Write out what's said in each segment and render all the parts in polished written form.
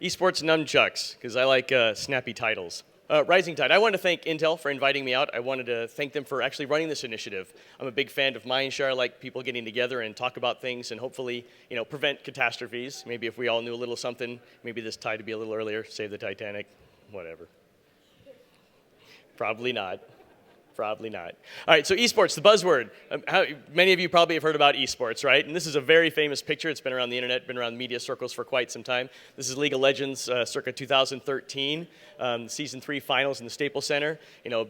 eSports Nunchucks, because I like snappy titles. Rising Tide, I wanted to thank Intel for inviting me out. I wanted to thank them for actually running this initiative. I'm a big fan of Mindshare. I like people getting together and talk about things and hopefully, prevent catastrophes. Maybe if we all knew a little something, maybe this tide would be a little earlier, save the Titanic, whatever. Probably not. Probably not. All right, so esports, the buzzword. Many of you probably have heard about esports, right? And this is a very famous picture. It's been around the internet, been around media circles for quite some time. This is League of Legends circa 2013, Season 3 finals in the Staples Center.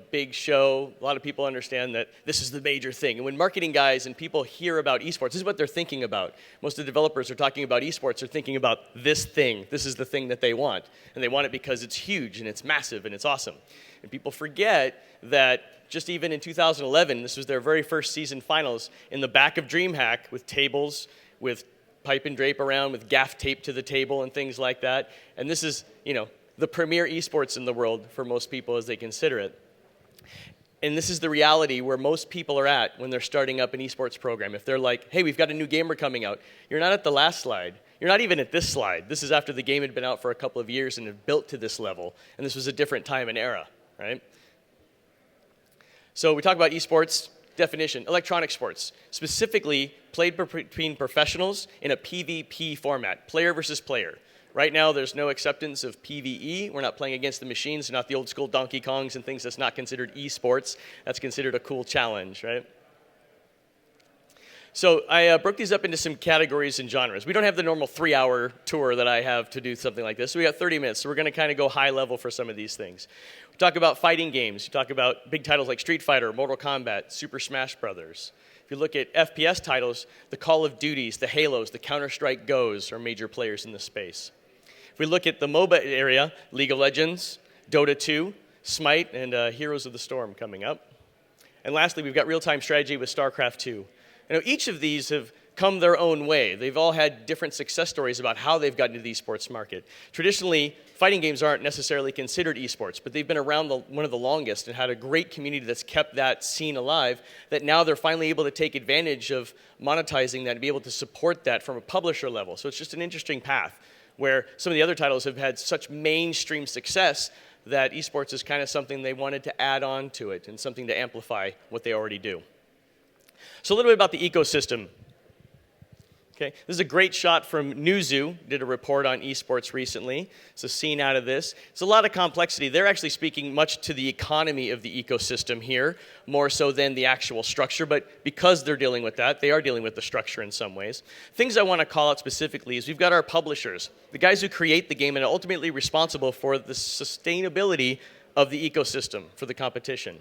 Big show. A lot of people understand that this is the major thing. And when marketing guys and people hear about esports, this is what they're thinking about. Most of the developers are talking about esports are thinking about this thing. This is the thing that they want. And they want it because it's huge and it's massive and it's awesome. And people forget that just even in 2011, this was their very first season finals, in the back of DreamHack with tables, with pipe and drape around, with gaff tape to the table and things like that. And this is, the premier esports in the world for most people as they consider it. And this is the reality where most people are at when they're starting up an esports program. If they're like, hey, we've got a new gamer coming out, you're not at the last slide. You're not even at this slide. This is after the game had been out for a couple of years and had built to this level. And this was a different time and era, right? So we talk about esports, definition, electronic sports, specifically played between professionals in a PvP format, player versus player. Right now, there's no acceptance of PvE. We're not playing against the machines, not the old school Donkey Kongs and things. That's not considered esports. That's considered a cool challenge, right? So I broke these up into some categories and genres. We don't have the normal 3-hour tour that I have to do something like this. So we got 30 minutes, so we're going to kind of go high level for some of these things. We talk about fighting games. We talk about big titles like Street Fighter, Mortal Kombat, Super Smash Brothers. If you look at FPS titles, the Call of Duties, the Halos, the Counter-Strike Go's are major players in this space. If we look at the MOBA area, League of Legends, Dota 2, Smite, and Heroes of the Storm coming up. And lastly, we've got real-time strategy with StarCraft 2. Each of these have come their own way. They've all had different success stories about how they've gotten into the esports market. Traditionally, fighting games aren't necessarily considered esports, but they've been around one of the longest and had a great community that's kept that scene alive, that now they're finally able to take advantage of monetizing that and be able to support that from a publisher level. So it's just an interesting path where some of the other titles have had such mainstream success that esports is kind of something they wanted to add on to it and something to amplify what they already do. So a little bit about the ecosystem. Okay, this is a great shot from Newzoo, did a report on esports recently. It's a scene out of this. It's a lot of complexity. They're actually speaking much to the economy of the ecosystem here, more so than the actual structure, but because they're dealing with that, they are dealing with the structure in some ways. Things I want to call out specifically is we've got our publishers, the guys who create the game and are ultimately responsible for the sustainability of the ecosystem for the competition.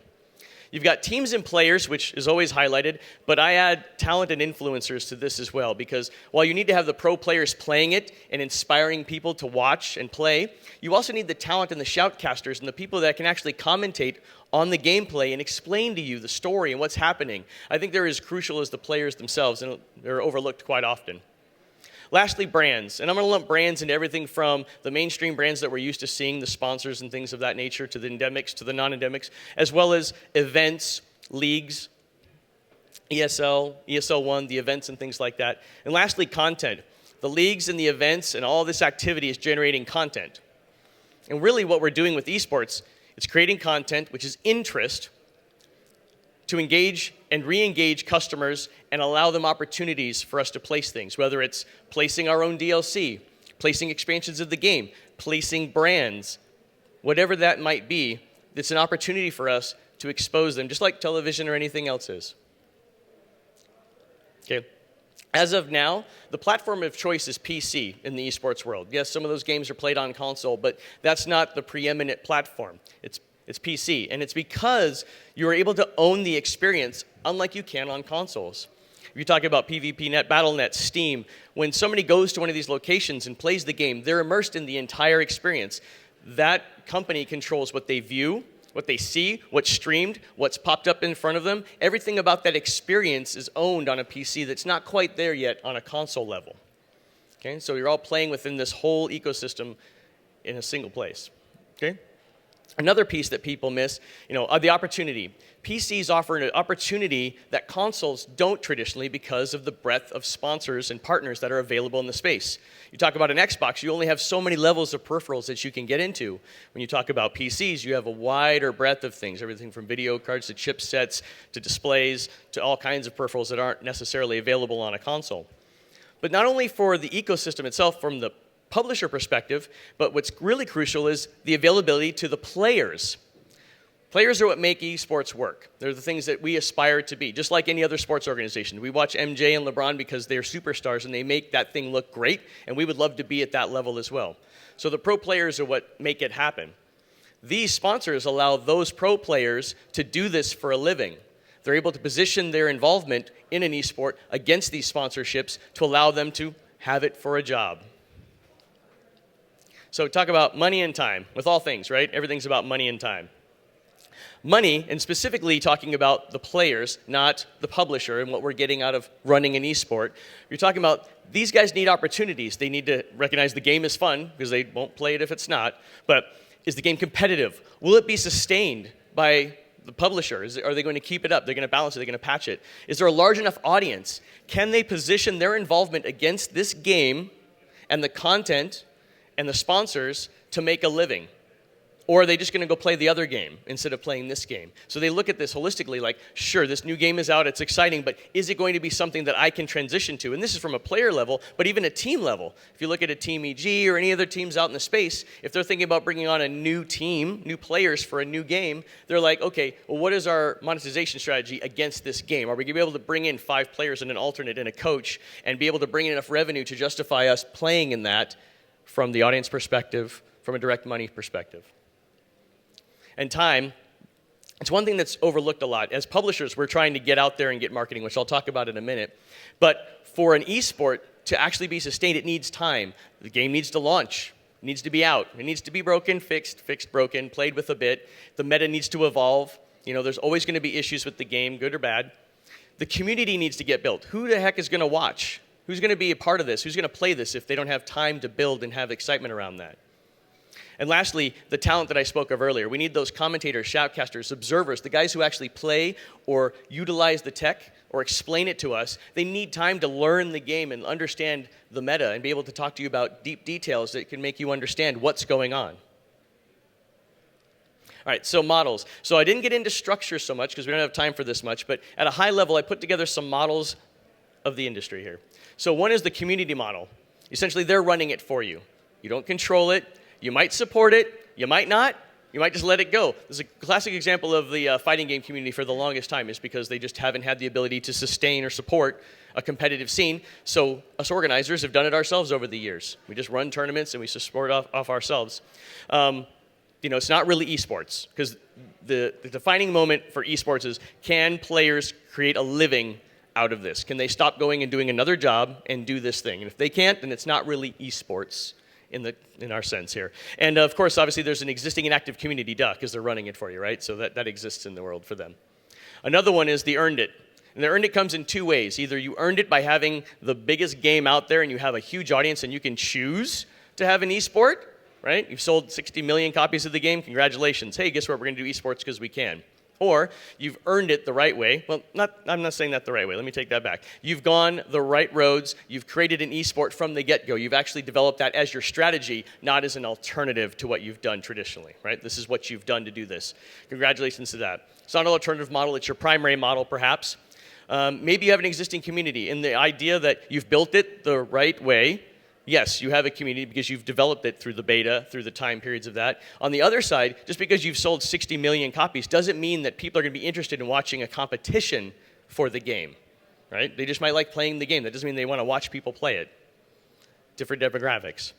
You've got teams and players, which is always highlighted, but I add talent and influencers to this as well, because while you need to have the pro players playing it and inspiring people to watch and play, you also need the talent and the shoutcasters and the people that can actually commentate on the gameplay and explain to you the story and what's happening. I think they're as crucial as the players themselves, and they're overlooked quite often. Lastly, brands. And I'm going to lump brands into everything from the mainstream brands that we're used to seeing, the sponsors and things of that nature, to the endemics, to the non-endemics, as well as events, leagues, ESL, ESL1, the events and things like that. And lastly, content. The leagues and the events and all this activity is generating content. And really what we're doing with esports, it's creating content, which is interest, to engage and re-engage customers and allow them opportunities for us to place things, whether it's placing our own DLC, placing expansions of the game, placing brands, whatever that might be, it's an opportunity for us to expose them, just like television or anything else is. Okay. As of now, the platform of choice is PC in the esports world. Yes, some of those games are played on console, but that's not the preeminent platform. It's PC, and it's because you're able to own the experience unlike you can on consoles. If you talk about PvPnet, BattleNet, Steam, when somebody goes to one of these locations and plays the game, they're immersed in the entire experience. That company controls what they view, what they see, what's streamed, what's popped up in front of them. Everything about that experience is owned on a PC that's not quite there yet on a console level. Okay, so you're all playing within this whole ecosystem in a single place. Okay? Another piece that people miss, the opportunity. PCs offer an opportunity that consoles don't traditionally because of the breadth of sponsors and partners that are available in the space. You talk about an Xbox, you only have so many levels of peripherals that you can get into. When you talk about PCs, you have a wider breadth of things, everything from video cards to chipsets to displays to all kinds of peripherals that aren't necessarily available on a console. But not only for the ecosystem itself from the publisher perspective, but what's really crucial is the availability to the players. Players are what make esports work. They're the things that we aspire to be, just like any other sports organization. We watch MJ and LeBron because they're superstars and they make that thing look great, and we would love to be at that level as well. So the pro players are what make it happen. These sponsors allow those pro players to do this for a living. They're able to position their involvement in an esport against these sponsorships to allow them to have it for a job. So talk about money and time with all things, right? Everything's about money and time. Money, and specifically talking about the players, not the publisher and what we're getting out of running an esport. You're talking about these guys need opportunities. They need to recognize the game is fun because they won't play it if it's not. But is the game competitive? Will it be sustained by the publisher? Are they going to keep it up? They're going to balance it? They're going to patch it? Is there a large enough audience? Can they position their involvement against this game and the content and the sponsors to make a living? Or are they just going to go play the other game instead of playing this game? So they look at this holistically like, sure, this new game is out, it's exciting, but is it going to be something that I can transition to? And this is from a player level, but even a team level. If you look at a Team EG or any other teams out in the space, if they're thinking about bringing on a new team, new players for a new game, they're like, okay, well, what is our monetization strategy against this game? Are we going to be able to bring in 5 players and an alternate and a coach and be able to bring in enough revenue to justify us playing in that from the audience perspective, from a direct money perspective? And time, it's one thing that's overlooked a lot. As publishers, we're trying to get out there and get marketing, which I'll talk about in a minute. But for an esport to actually be sustained, it needs time. The game needs to launch. It needs to be out. It needs to be broken, fixed, broken, played with a bit. The meta needs to evolve. There's always going to be issues with the game, good or bad. The community needs to get built. Who the heck is going to watch? Who's going to be a part of this? Who's going to play this if they don't have time to build and have excitement around that? And lastly, the talent that I spoke of earlier. We need those commentators, shoutcasters, observers, the guys who actually play or utilize the tech or explain it to us. They need time to learn the game and understand the meta and be able to talk to you about deep details that can make you understand what's going on. All right, so models. So I didn't get into structure so much because we don't have time for this much, but at a high level, I put together some models of the industry here. So one is the community model. Essentially, they're running it for you. You don't control it. You might support it, you might not, you might just let it go. This is a classic example of the fighting game community for the longest time is because they just haven't had the ability to sustain or support a competitive scene. So us organizers have done it ourselves over the years. We just run tournaments and we support off ourselves. It's not really esports because the defining moment for esports is, can players create a living out of this? Can they stop going and doing another job and do this thing? And if they can't, then it's not really esports in our sense here. And of course, obviously, there's an existing and active community, because they're running it for you, right? So that exists in the world for them. Another one is the earned it. And the earned it comes in 2 ways. Either you earned it by having the biggest game out there and you have a huge audience and you can choose to have an esport, right? You've sold 60 million copies of the game. Congratulations. Hey, guess what? We're going to do esports because we can. Or you've earned it the right way. Well, I'm not saying that the right way. Let me take that back. You've gone the right roads. You've created an esport from the get-go. You've actually developed that as your strategy, not as an alternative to what you've done traditionally, right? This is what you've done to do this. Congratulations to that. It's not an alternative model. It's your primary model, perhaps. Maybe you have an existing community, and the idea that you've built it the right way. Yes, you have a community because you've developed it through the beta, through the time periods of that. On the other side, just because you've sold 60 million copies doesn't mean that people are going to be interested in watching a competition for the game, right? They just might like playing the game. That doesn't mean they want to watch people play it. Different demographics.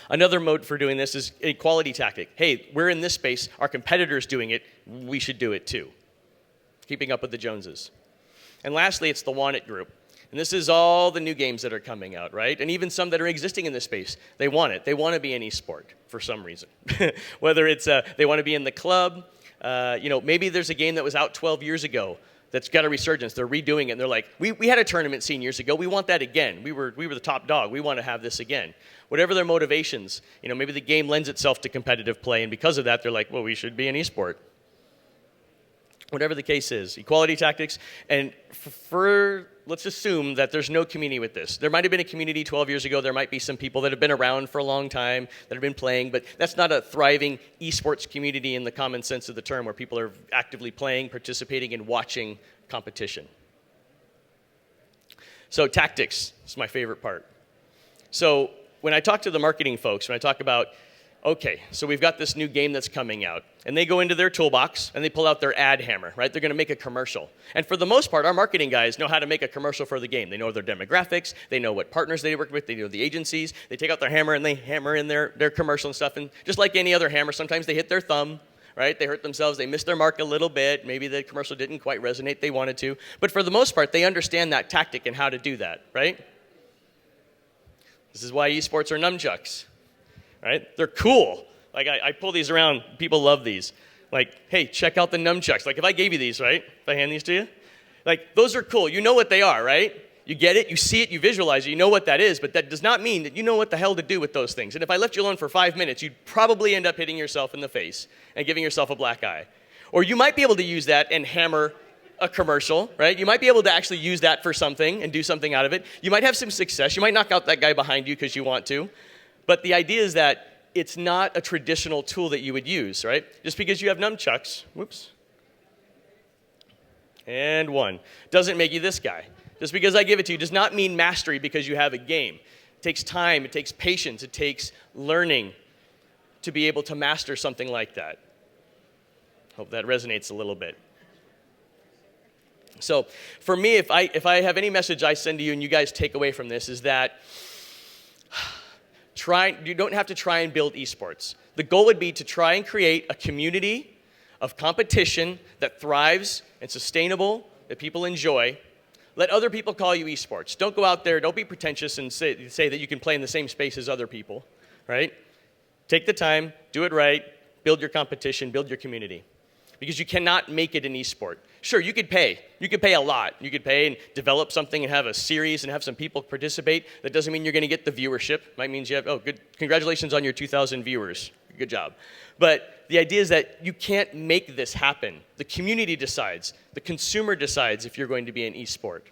Another mode for doing this is a quality tactic. Hey, we're in this space. Our competitor's doing it. We should do it too. Keeping up with the Joneses. And lastly, it's the want it group. And this is all the new games that are coming out, right? And even some that are existing in this space. They want it. They want to be an esport for some reason. Whether it's they want to be in the club. Maybe there's a game that was out 12 years ago. that's got a resurgence. They're redoing it, and they're like, we had a tournament scene years ago. We want that again. We were the top dog. We want to have this again. Whatever their motivations, maybe the game lends itself to competitive play, and because of that, they're like, well, we should be an esport. Whatever the case is, equality tactics, and let's assume that there's no community with this. There might have been a community 12 years ago. There might be some people that have been around for a long time that have been playing, but that's not a thriving esports community in the common sense of the term, where people are actively playing, participating, and watching competition. So tactics is my favorite part. So when I talk to the marketing folks, when I talk about, okay, so we've got this new game that's coming out, and they go into their toolbox and they pull out their ad hammer, right? They're going to make a commercial. And for the most part, our marketing guys know how to make a commercial for the game. They know their demographics, they know what partners they work with, they know the agencies. They take out their hammer and they hammer in their commercial and stuff. And just like any other hammer, sometimes they hit their thumb, right? They hurt themselves, they missed their mark a little bit. Maybe the commercial didn't quite resonate they wanted to. But for the most part, they understand that tactic and how to do that, right? This is why esports are nunchucks. Right? They're cool. Like, I pull these around. People love these. Like, hey, check out the nunchucks. Like, if I gave you these, right? If I hand these to you? Like, those are cool. You know what they are, right? You get it. You see it. You visualize it. You know what that is. But that does not mean that you know what the hell to do with those things. And if I left you alone for 5 minutes, you'd probably end up hitting yourself in the face and giving yourself a black eye. Or you might be able to use that and hammer a commercial, right? You might be able to actually use that for something and do something out of it. You might have some success. You might knock out that guy behind you because you want to. But the idea is that it's not a traditional tool that you would use, right? Just because you have nunchucks, whoops, and one, doesn't make you this guy. Just because I give it to you does not mean mastery because you have a game. It takes time, it takes patience, it takes learning to be able to master something like that. Hope that resonates a little bit. So for me, if I have any message I send to you and you guys take away from this is that you don't have to try and build esports. The goal would be to try and create a community of competition that thrives and sustainable, that people enjoy. Let other people call you esports. Don't go out there, don't be pretentious and say that you can play in the same space as other people, right? Take the time, do it right, build your competition, build your community. Because you cannot make it an esport. Sure, you could pay. You could pay a lot. You could pay and develop something and have a series and have some people participate. That doesn't mean you're going to get the viewership. It might mean you have, good, congratulations on your 2,000 viewers. Good job. But the idea is that you can't make this happen. The community decides. The consumer decides if you're going to be an esport,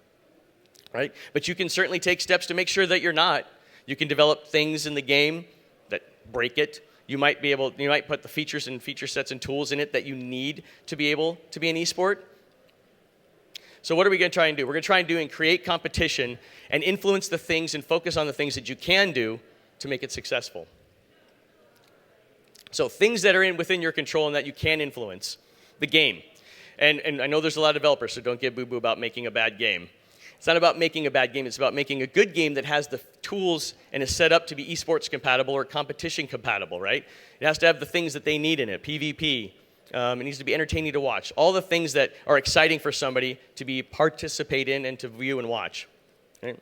right? But you can certainly take steps to make sure that you're not. You can develop things in the game that break it. You might put the features and feature sets and tools in it that you need to be able to be an esport. So what are we going to try and do? We're going to try and create competition and influence the things and focus on the things that you can do to make it successful. So things that are within your control and that you can influence. The game. And I know there's a lot of developers, so don't get boo-boo about making a bad game. It's not about making a bad game. It's about making a good game that has the tools and is set up to be esports compatible or competition compatible, right? It has to have the things that they need in it, PvP. It needs to be entertaining to watch. All the things that are exciting for somebody to participate in and to view and watch. Right?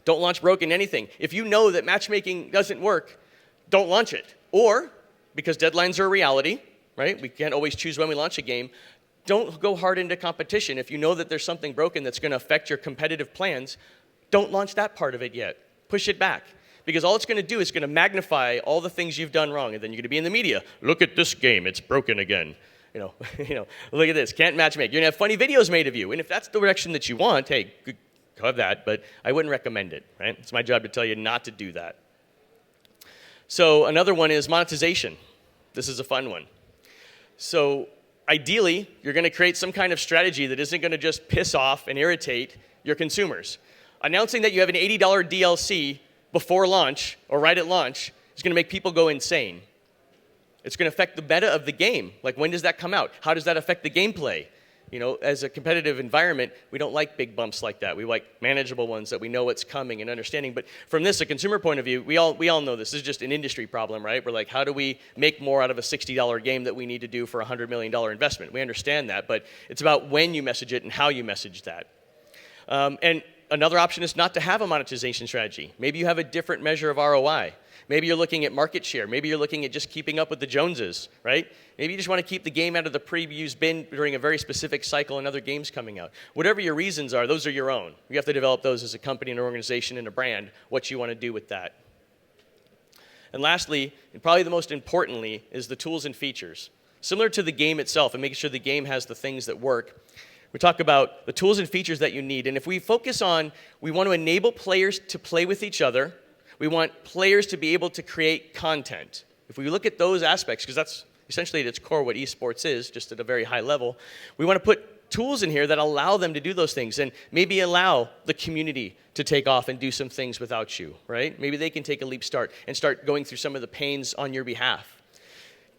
Don't launch broken anything. If you know that matchmaking doesn't work, don't launch it. Or, because deadlines are a reality, right? We can't always choose when we launch a game. Don't go hard into competition. If you know that there's something broken that's going to affect your competitive plans, don't launch that part of it yet. Push it back. Because all it's going to do is going to magnify all the things you've done wrong. And then you're going to be in the media. Look at this game. It's broken again. Look at this. Can't matchmake. You're going to have funny videos made of you. And if that's the direction that you want, hey, go have that. But I wouldn't recommend it, right? It's my job to tell you not to do that. So another one is monetization. This is a fun one. So ideally, you're going to create some kind of strategy that isn't going to just piss off and irritate your consumers. Announcing that you have an $80 DLC before launch or right at launch is going to make people go insane. It's going to affect the meta of the game. Like, when does that come out? How does that affect the gameplay? As a competitive environment, we don't like big bumps like that. We like manageable ones that we know what's coming and understanding. But from a consumer point of view, we all know this is just an industry problem, right? We're like, how do we make more out of a $60 game that we need to do for a $100 million investment? We understand that, but it's about when you message it and how you message that. And another option is not to have a monetization strategy. Maybe you have a different measure of ROI. Maybe you're looking at market share. Maybe you're looking at just keeping up with the Joneses, right? Maybe you just want to keep the game out of the previews bin during a very specific cycle and other games coming out. Whatever your reasons are, those are your own. You have to develop those as a company, an organization, and a brand, what you want to do with that. And lastly, and probably the most importantly, is the tools and features. Similar to the game itself and making sure the game has the things that work, we talk about the tools and features that you need. And if we focus on, we want to enable players to play with each other. We want players to be able to create content. If we look at those aspects, because that's essentially at its core what eSports is, just at a very high level, we want to put tools in here that allow them to do those things and maybe allow the community to take off and do some things without you, right? Maybe they can take a leap start and start going through some of the pains on your behalf.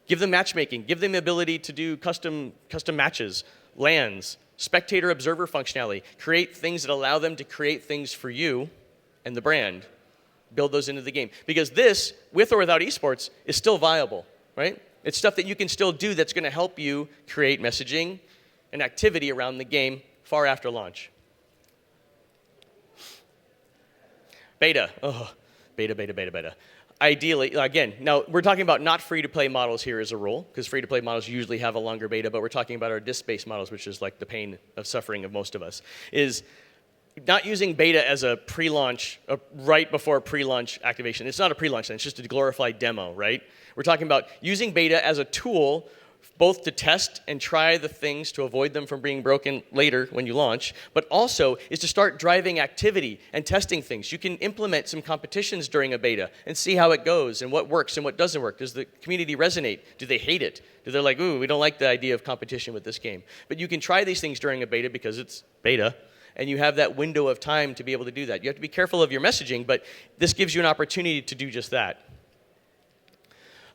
Give them matchmaking. Give them the ability to do custom matches, LANs, spectator observer functionality. Create things that allow them to create things for you and the brand. Build those into the game. Because this, with or without esports, is still viable, right? It's stuff that you can still do that's going to help you create messaging and activity around the game far after launch. Beta. Oh, beta. Ideally, again, now we're talking about not free-to-play models here as a rule, because free-to-play models usually have a longer beta, but we're talking about our disc-based models, which is like the pain of suffering of most of us, is not using beta as a pre-launch, right before pre-launch activation. It's not a pre-launch thing, it's just a glorified demo, right? We're talking about using beta as a tool both to test and try the things to avoid them from being broken later when you launch, but also is to start driving activity and testing things. You can implement some competitions during a beta and see how it goes and what works and what doesn't work. Does the community resonate? Do they hate it? Do they like, ooh, we don't like the idea of competition with this game? But you can try these things during a beta because it's beta, and you have that window of time to be able to do that. You have to be careful of your messaging, but this gives you an opportunity to do just that.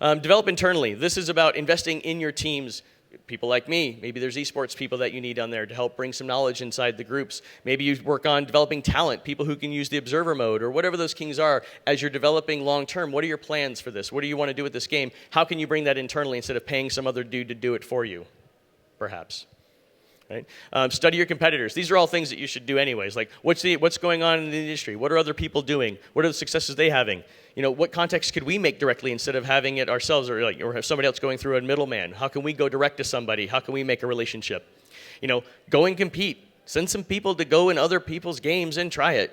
Develop internally. This is about investing in your teams. People like me, maybe there's esports people that you need on there to help bring some knowledge inside the groups. Maybe you work on developing talent, people who can use the observer mode or whatever those things are. As you're developing long term, what are your plans for this? What do you want to do with this game? How can you bring that internally instead of paying some other dude to do it for you, perhaps? Right? Study your competitors. These are all things that you should do anyways. Like, what's going on in the industry? What are other people doing? What are the successes they having? You know, what context could we make directly instead of having it ourselves or have somebody else going through a middleman? How can we go direct to somebody? How can we make a relationship? You know, go and compete. Send some people to go in other people's games and try it.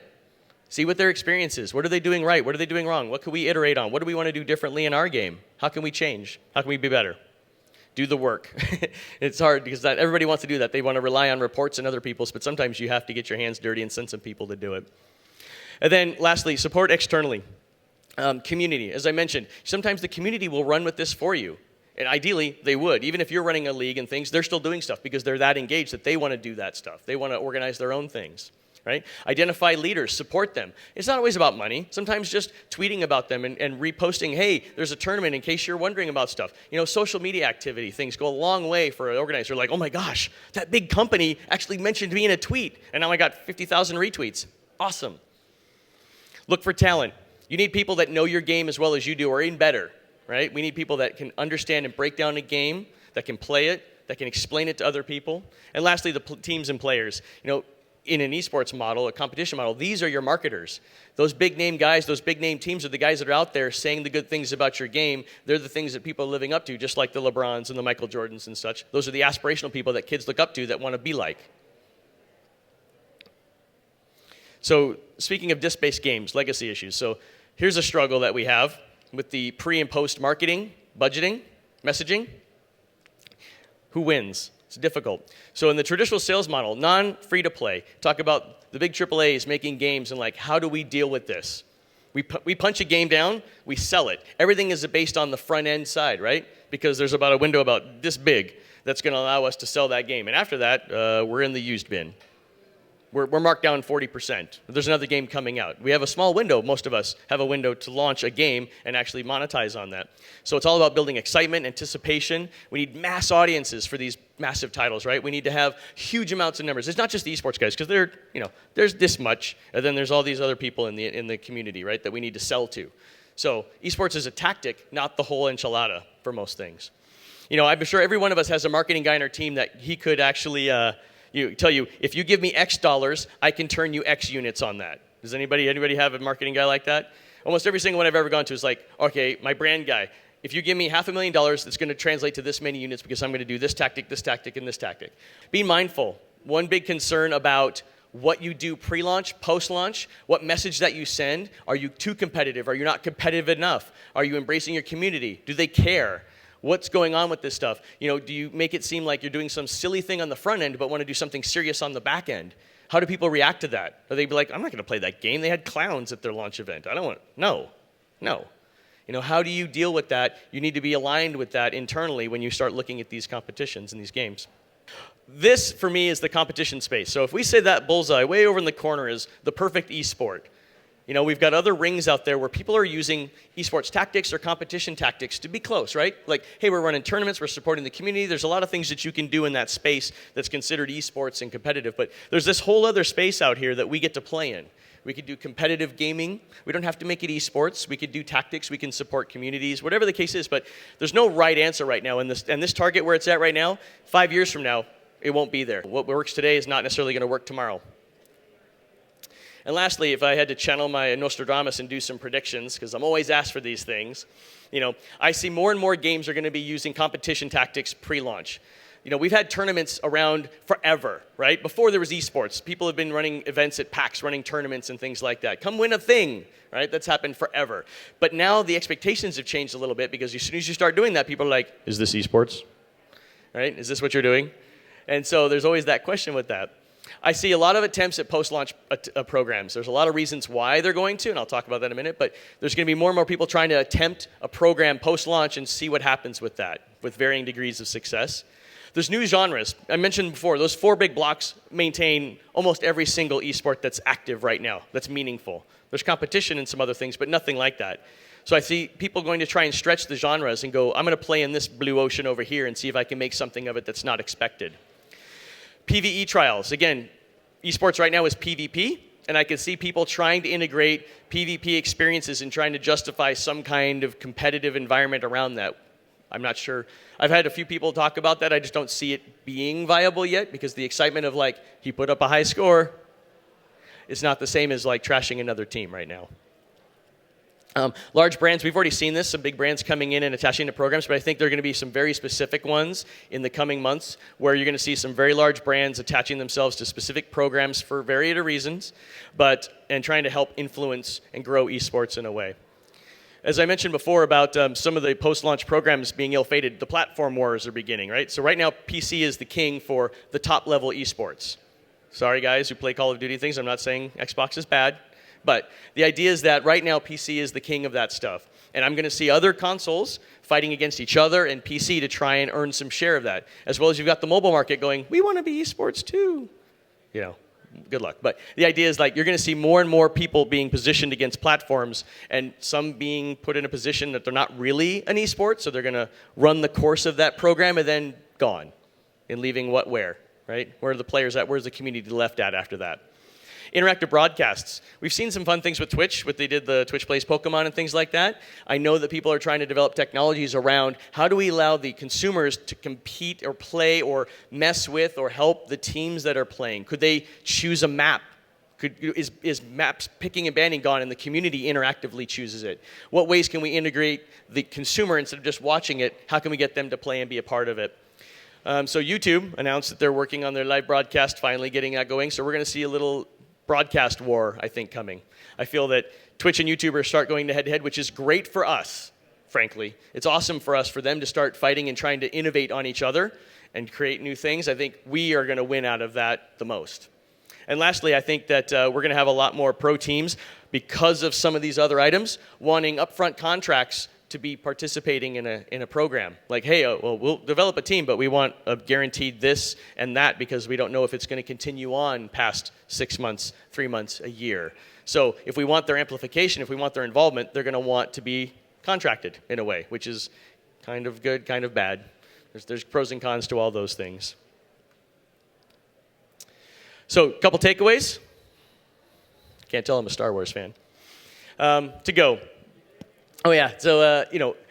See what their experience is. What are they doing right? What are they doing wrong? What can we iterate on? What do we want to do differently in our game? How can we change? How can we be better? Do the work. It's hard because everybody wants to do that. They want to rely on reports and other people's, but sometimes you have to get your hands dirty and send some people to do it. And then lastly, support externally. Community. As I mentioned, sometimes the community will run with this for you. And ideally, they would. Even if you're running a league and things, they're still doing stuff because they're that engaged that they want to do that stuff. They want to organize their own things. Right? Identify leaders, support them. It's not always about money. Sometimes just tweeting about them and reposting, hey, there's a tournament in case you're wondering about stuff. You know, social media activity, things go a long way for an organizer. Like, oh my gosh, that big company actually mentioned me in a tweet, and now I got 50,000 retweets. Awesome. Look for talent. You need people that know your game as well as you do, or even better, right? We need people that can understand and break down a game, that can play it, that can explain it to other people. And lastly, the teams and players. You know, in an esports model, a competition model, these are your marketers. Those big name guys, those big name teams are the guys that are out there saying the good things about your game. They're the things that people are living up to, just like the LeBrons and the Michael Jordans and such. Those are the aspirational people that kids look up to that want to be like. So speaking of disc-based games, legacy issues. So here's a struggle that we have with the pre and post marketing, budgeting, messaging. Who wins? It's difficult. So in the traditional sales model, non-free-to-play, talk about the big AAAs making games and like, how do we deal with this? We punch a game down, we sell it. Everything is based on the front-end side, right? Because there's about a window about this big that's going to allow us to sell that game. And after that, we're in the used bin. We're marked down 40%. There's another game coming out. We have a small window. Most of us have a window to launch a game and actually monetize on that. So it's all about building excitement, anticipation. We need mass audiences for these massive titles, right? We need to have huge amounts of numbers. It's not just the esports guys, because there's this much, and then there's all these other people in the community, right, that we need to sell to. So esports is a tactic, not the whole enchilada for most things. You know, I'm sure every one of us has a marketing guy in our team that he could actually tell you, if you give me X dollars, I can turn you X units on that. Does anybody have a marketing guy like that? Almost every single one I've ever gone to is like, okay, my brand guy, if you give me $500,000, that's going to translate to this many units because I'm going to do this tactic, and this tactic. Be mindful. One big concern about what you do pre-launch, post-launch, what message that you send. Are you too competitive? Are you not competitive enough? Are you embracing your community? Do they care? What's going on with this stuff? Do you make it seem like you're doing some silly thing on the front end but want to do something serious on the back end? How do people react to that? Are they be like, I'm not going to play that game. They had clowns at their launch event. I don't want, no. How do you deal with that? You need to be aligned with that internally when you start looking at these competitions and these games. This, for me, is the competition space. So if we say that bullseye way over in the corner is the perfect esport, we've got other rings out there where people are using esports tactics or competition tactics to be close, right? Like, hey, we're running tournaments, we're supporting the community. There's a lot of things that you can do in that space that's considered esports and competitive. But there's this whole other space out here that we get to play in. We could do competitive gaming. We don't have to make it esports. We could do tactics. We can support communities, whatever the case is. But there's no right answer right now. And this target where it's at right now, 5 years from now, it won't be there. What works today is not necessarily going to work tomorrow. And lastly, if I had to channel my Nostradamus and do some predictions, because I'm always asked for these things, I see more and more games are going to be using competition tactics pre-launch. We've had tournaments around forever, right? Before there was esports, people have been running events at PAX, running tournaments and things like that. Come win a thing, right? That's happened forever. But now the expectations have changed a little bit because as soon as you start doing that, people are like, is this esports? Right? Is this what you're doing? And so there's always that question with that. I see a lot of attempts at post-launch programs. There's a lot of reasons why they're going to, and I'll talk about that in a minute, but there's going to be more and more people trying to attempt a program post-launch and see what happens with that, with varying degrees of success. There's new genres. I mentioned before, those 4 big blocks maintain almost every single esport that's active right now, that's meaningful. There's competition and some other things, but nothing like that. So I see people going to try and stretch the genres and go, I'm going to play in this blue ocean over here and see if I can make something of it that's not expected. PvE trials. Again, esports right now is PvP, and I can see people trying to integrate PvP experiences and trying to justify some kind of competitive environment around that. I'm not sure. I've had a few people talk about that. I just don't see it being viable yet because the excitement of like, he put up a high score is not the same as like trashing another team right now. Large brands, we've already seen this, some big brands coming in and attaching to programs, but I think there are going to be some very specific ones in the coming months where you're going to see some very large brands attaching themselves to specific programs for varied reasons, and trying to help influence and grow esports in a way. As I mentioned before about some of the post-launch programs being ill-fated, the platform wars are beginning, right? So right now, PC is the king for the top-level esports. Sorry, guys who play Call of Duty things. I'm not saying Xbox is bad. But the idea is that right now, PC is the king of that stuff. And I'm going to see other consoles fighting against each other and PC to try and earn some share of that. As well as you've got the mobile market going, we want to be esports too. Good luck. But the idea is like you're going to see more and more people being positioned against platforms and some being put in a position that they're not really an esport, so they're going to run the course of that program and then gone and leaving where, right? Where are the players at? Where's the community left at after that? Interactive broadcasts. We've seen some fun things with Twitch, they did the Twitch Plays Pokemon and things like that. I know that people are trying to develop technologies around how do we allow the consumers to compete or play or mess with or help the teams that are playing. Could they choose a map? Is maps picking and banning gone and the community interactively chooses it? What ways can we integrate the consumer instead of just watching it? How can we get them to play and be a part of it? So YouTube announced that they're working on their live broadcast, finally getting that going. So we're going to see a little broadcast war, I think, coming. I feel that Twitch and YouTubers start going head-to-head, which is great for us, frankly. It's awesome for us, for them to start fighting and trying to innovate on each other and create new things. I think we are going to win out of that the most. And lastly, I think that we're going to have a lot more pro teams because of some of these other items wanting upfront contracts to be participating in a program. Like, hey, well, we'll develop a team, but we want a guaranteed this and that because we don't know if it's going to continue on past 6 months, 3 months, a year. So if we want their amplification, if we want their involvement, they're going to want to be contracted in a way, which is kind of good, kind of bad. There's pros and cons to all those things. So a couple takeaways. Can't tell I'm a Star Wars fan. To go. Oh yeah, so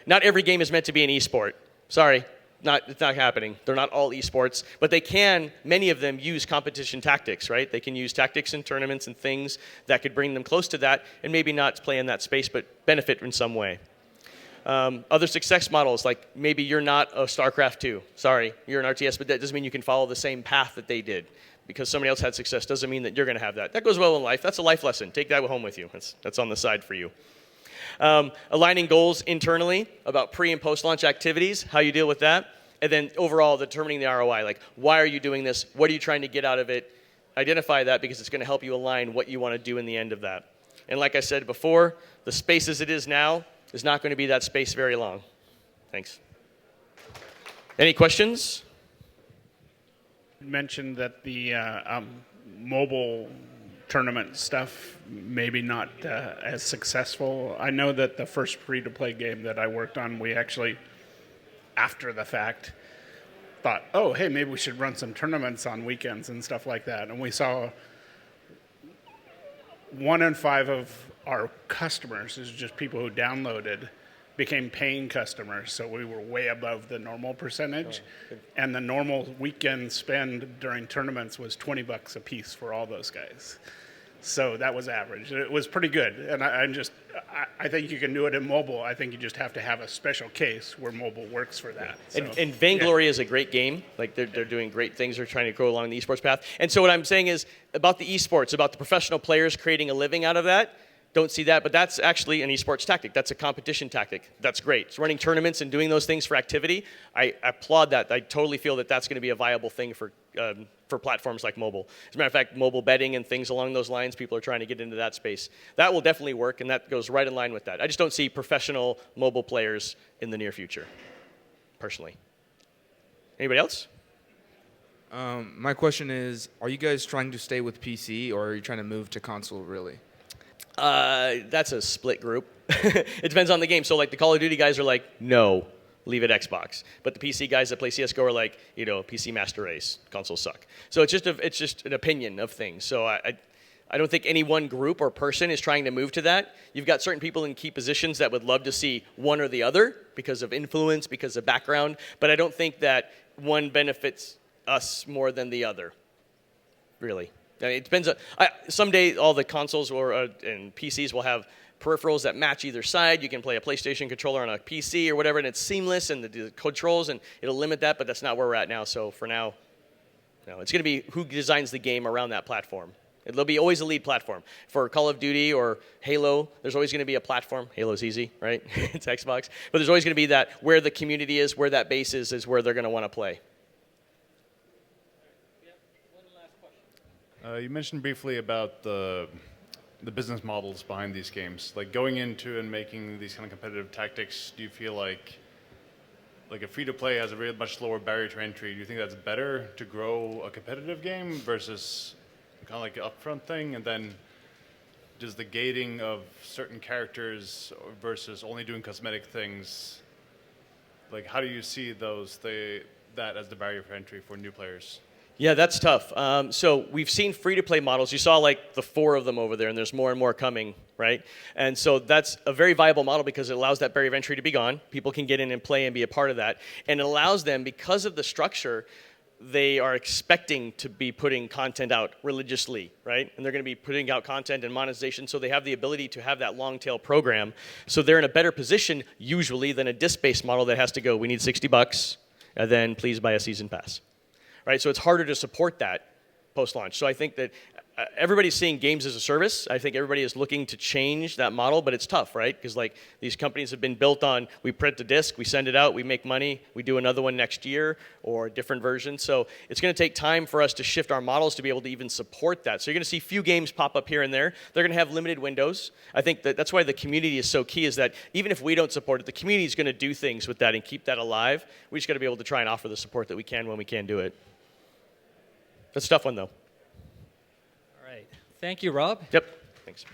not every game is meant to be an esport. Sorry, It's not happening. They're not all esports, but they can, many of them use competition tactics, right? They can use tactics in tournaments and things that could bring them close to that and maybe not play in that space, but benefit in some way. Other success models, like maybe you're not a StarCraft 2. Sorry, you're an RTS, but that doesn't mean you can follow the same path that they did. Because somebody else had success doesn't mean that you're going to have that. That goes well in life. That's a life lesson. Take that home with you. That's on the side for you. Aligning goals internally about pre- and post-launch activities, how you deal with that. And then overall, determining the ROI. Like, why are you doing this? What are you trying to get out of it? Identify that because it's going to help you align what you want to do in the end of that. And like I said before, the space as it is now is not going to be that space very long. Thanks. Any questions? You mentioned that the mobile tournament stuff maybe not as successful. I know that the first free-to-play game that I worked on, we actually, after the fact, thought, oh, hey, maybe we should run some tournaments on weekends and stuff like that. And we saw 1 in 5 of our customers, is just people who downloaded, became paying customers, so we were way above the normal percentage. And the normal weekend spend during tournaments was $20 a piece for all those guys. So that was average. It was pretty good. And I think you can do it in mobile. I think you just have to have a special case where mobile works for that. So, and Vainglory is a great game. Like they're doing great things. They're trying to go along the esports path. And so what I'm saying is about the esports, about the professional players creating a living out of that. Don't see that, but that's actually an esports tactic. That's a competition tactic. That's great. It's running tournaments and doing those things for activity. I applaud that. I totally feel that that's going to be a viable thing for platforms like mobile. As a matter of fact, mobile betting and things along those lines, people are trying to get into that space. That will definitely work, and that goes right in line with that. I just don't see professional mobile players in the near future, personally. Anybody else? My question is, are you guys trying to stay with PC, or are you trying to move to console, really? That's a split group. It depends on the game. So like the Call of Duty guys are like, no, leave it Xbox. But the PC guys that play CSGO are like, PC Master Race, consoles suck. So it's just an opinion of things. So I don't think any one group or person is trying to move to that. You've got certain people in key positions that would love to see one or the other because of influence, because of background. But I don't think that one benefits us more than the other, really. I mean, it depends on, someday all the consoles and PCs will have peripherals that match either side. You can play a PlayStation controller on a PC or whatever, and it's seamless, and the controls, and it'll limit that, but that's not where we're at now. So for now, no, it's going to be who designs the game around that platform. There'll be always a lead platform. For Call of Duty or Halo, there's always going to be a platform. Halo's easy, right? It's Xbox. But there's always going to be that where the community is, where that base is where they're going to want to play. You mentioned briefly about the business models behind these games. Like going into and making these kind of competitive tactics, do you feel like a free-to-play has a really much lower barrier to entry? Do you think that's better to grow a competitive game versus kind of like an upfront thing? And then does the gating of certain characters versus only doing cosmetic things, like how do you see that as the barrier for entry for new players? Yeah, that's tough. So we've seen free-to-play models. You saw like the 4 of them over there, and there's more and more coming, right? And so that's a very viable model because it allows that barrier of entry to be gone. People can get in and play and be a part of that. And it allows them, because of the structure, they are expecting to be putting content out religiously, right? And they're going to be putting out content and monetization, so they have the ability to have that long-tail program. So they're in a better position, usually, than a disc-based model that has to go, we need $60, and then please buy a season pass. Right, so it's harder to support that post-launch. So I think that everybody's seeing games as a service. I think everybody is looking to change that model, but it's tough, right? Because like these companies have been built on, we print the disc, we send it out, we make money, we do another one next year or a different version. So it's going to take time for us to shift our models to be able to even support that. So you're going to see few games pop up here and there. They're going to have limited windows. I think that's why the community is so key, is that even if we don't support it, the community is going to do things with that and keep that alive. We just got to be able to try and offer the support that we can when we can do it. That's a tough one, though. All right. Thank you, Rob. Yep. Thanks.